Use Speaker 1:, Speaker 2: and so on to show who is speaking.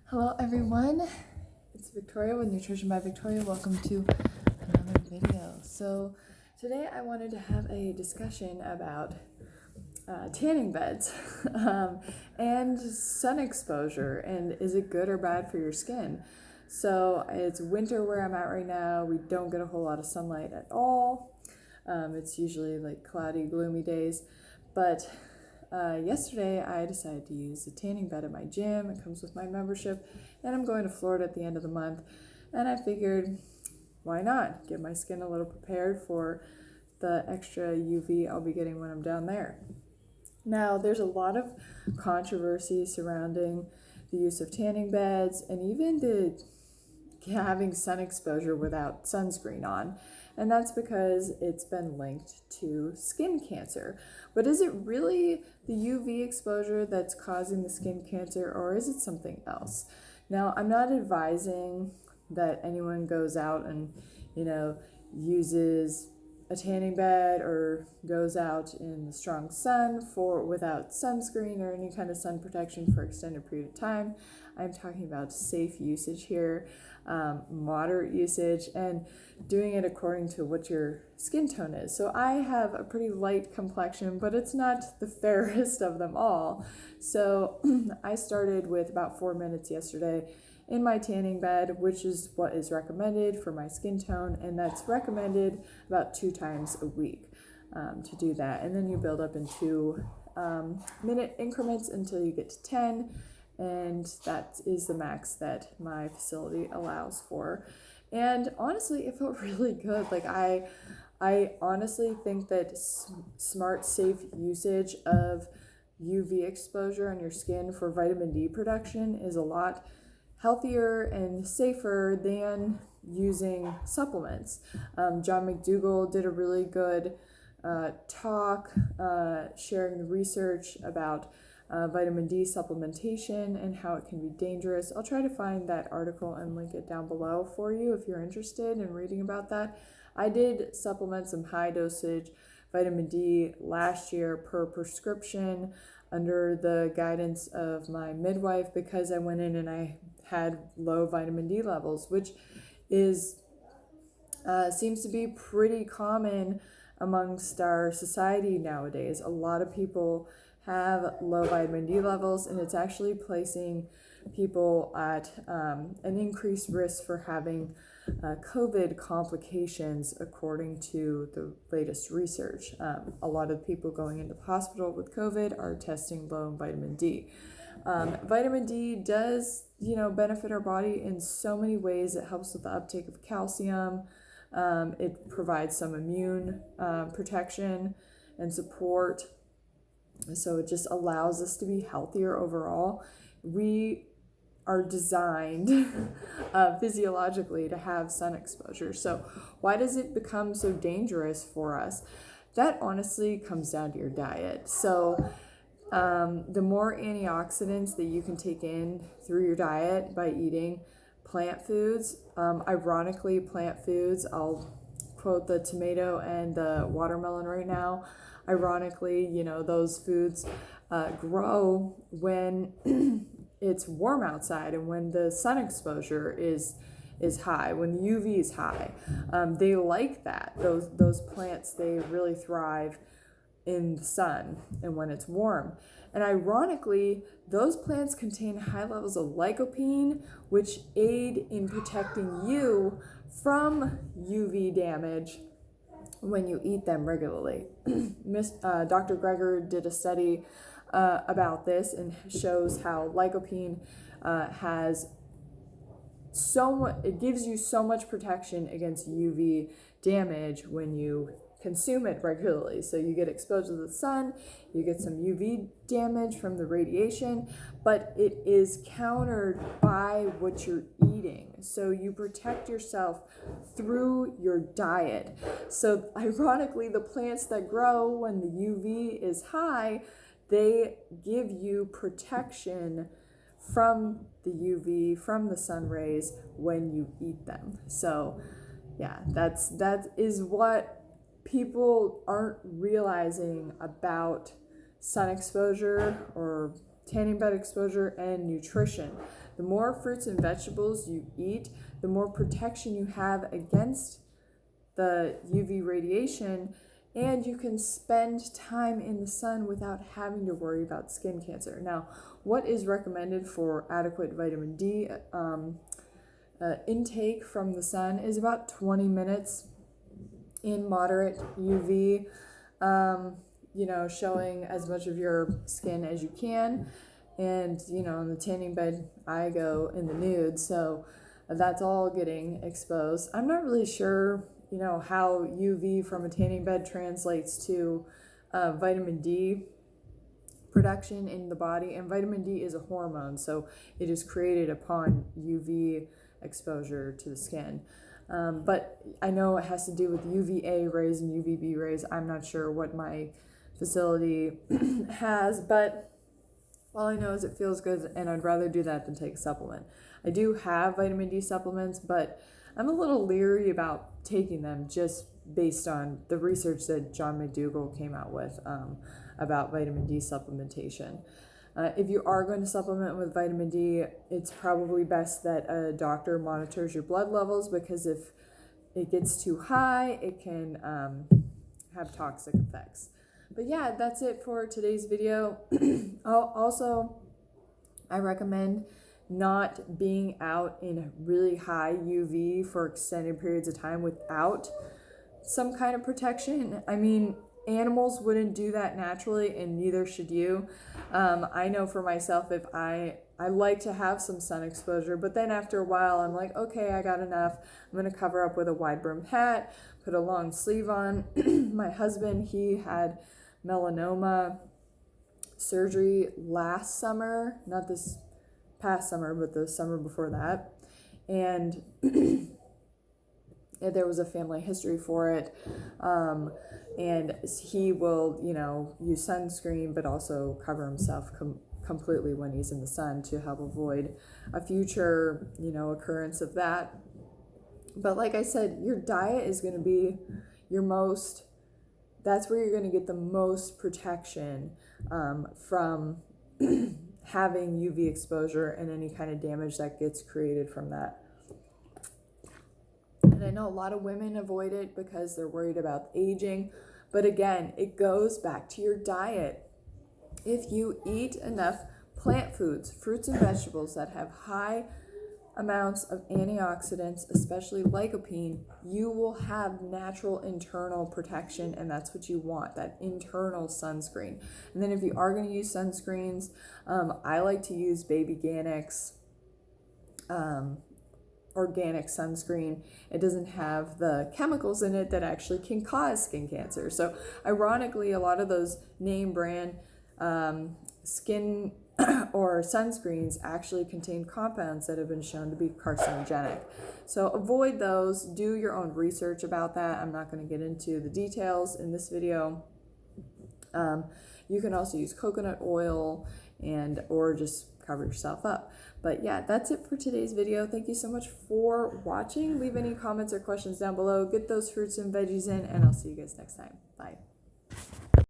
Speaker 1: Hello everyone, it's Victoria with Nutrition by Victoria. Welcome to another video. So today I wanted to have a discussion about tanning beds and sun exposure, and is it good or bad for your skin? So it's winter where I'm at right now. We don't get a whole lot of sunlight at all. It's usually like cloudy, gloomy days, but yesterday I decided to use a tanning bed at my gym. It comes with my membership, and I'm going to Florida at the end of the month, and I figured, why not get my skin a little prepared for the extra UV I'll be getting when I'm down there. Now, there's a lot of controversy surrounding the use of tanning beds and even having sun exposure without sunscreen on, and that's because it's been linked to skin cancer. But is it really the UV exposure that's causing the skin cancer, or is it something else? Now, I'm not advising that anyone goes out and uses a tanning bed or goes out in the strong sun without sunscreen or any kind of sun protection for extended period of time. I'm talking about safe usage here, moderate usage, and doing it according to what your skin tone is. So I have a pretty light complexion, but it's not the fairest of them all. So I started with about 4 minutes yesterday in my tanning bed, which is what is recommended for my skin tone, and that's recommended about 2 times a week to do that. And then you build up in 2-minute increments until you get to 10, and that is the max that my facility allows for. And honestly, it felt really good. Like I honestly think that smart, safe usage of UV exposure on your skin for vitamin D production is a lot healthier and safer than using supplements. John McDougall did a really good talk sharing the research about vitamin D supplementation and how it can be dangerous. I'll try to find that article and link it down below for you if you're interested in reading about that. I did supplement some high dosage vitamin D last year per prescription under the guidance of my midwife, because I went in and I had low vitamin D levels, which is seems to be pretty common amongst our society nowadays. A lot of people have low vitamin D levels, and it's actually placing people at an increased risk for having COVID complications, according to the latest research. A lot of people going into the hospital with COVID are testing low in vitamin D. Vitamin D does, benefit our body in so many ways. It helps with the uptake of calcium. It provides some immune protection and support. So it just allows us to be healthier overall. We are designed physiologically to have sun exposure. So why does it become so dangerous for us? That honestly comes down to your diet. So the more antioxidants that you can take in through your diet by eating plant foods, ironically, plant foods, I'll quote the tomato and the watermelon right now. Ironically, those foods grow when it's warm outside and when the sun exposure is high, when the UV is high. They like that. Those plants, they really thrive in the sun and when it's warm. And ironically, those plants contain high levels of lycopene, which aid in protecting you from UV damage when you eat them regularly. Dr. Greger did a study about this and shows how lycopene has it gives you so much protection against UV damage when you consume it regularly. So you get exposed to the sun, you get some UV damage from the radiation, but it is countered by what you're eating. So you protect yourself through your diet. So ironically, the plants that grow when the UV is high, they give you protection from the UV, from the sun rays when you eat them. So yeah, that is what people aren't realizing about sun exposure or tanning bed exposure and nutrition. The more fruits and vegetables you eat, the more protection you have against the UV radiation, and you can spend time in the sun without having to worry about skin cancer. Now, what is recommended for adequate vitamin D intake from the sun is about 20 minutes in moderate UV, showing as much of your skin as you can. And, in the tanning bed, I go in the nude, so that's all getting exposed. I'm not really sure, how UV from a tanning bed translates to vitamin D production in the body. And vitamin D is a hormone, so it is created upon UV exposure to the skin. But I know it has to do with UVA rays and UVB rays. I'm not sure what my facility has, but all I know is it feels good, and I'd rather do that than take a supplement. I do have vitamin D supplements, but I'm a little leery about taking them just based on the research that John McDougall came out with about vitamin D supplementation. If you are going to supplement with vitamin D, it's probably best that a doctor monitors your blood levels, because if it gets too high, it can have toxic effects. But yeah, that's it for today's video. I recommend not being out in really high UV for extended periods of time without some kind of protection. I mean, animals wouldn't do that naturally, and neither should you. I know for myself, if I like to have some sun exposure, but then after a while I'm like, okay, I got enough. I'm going to cover up with a wide brim hat, put a long sleeve on. My husband, he had melanoma surgery last summer, not this past summer, but the summer before that. And there was a family history for it. And he will, use sunscreen, but also cover himself completely when he's in the sun to help avoid a future, occurrence of that. But like I said, your diet is going to be that's where you're going to get the most protection from having UV exposure and any kind of damage that gets created from that. And I know a lot of women avoid it because they're worried about aging. But again, it goes back to your diet. If you eat enough plant foods, fruits and vegetables that have high amounts of antioxidants, especially lycopene, you will have natural internal protection, and that's what you want, that internal sunscreen. And then if you are going to use sunscreens, I like to use Babyganics organic sunscreen. It doesn't have the chemicals in it that actually can cause skin cancer. So ironically, a lot of those name brand skin or sunscreens actually contain compounds that have been shown to be carcinogenic. So avoid those. Do your own research about that. I'm not going to get into the details in this video. You can also use coconut oil or just cover yourself up. But yeah, that's it for today's video. Thank you so much for watching. Leave any comments or questions down below. Get those fruits and veggies in, and I'll see you guys next time. Bye.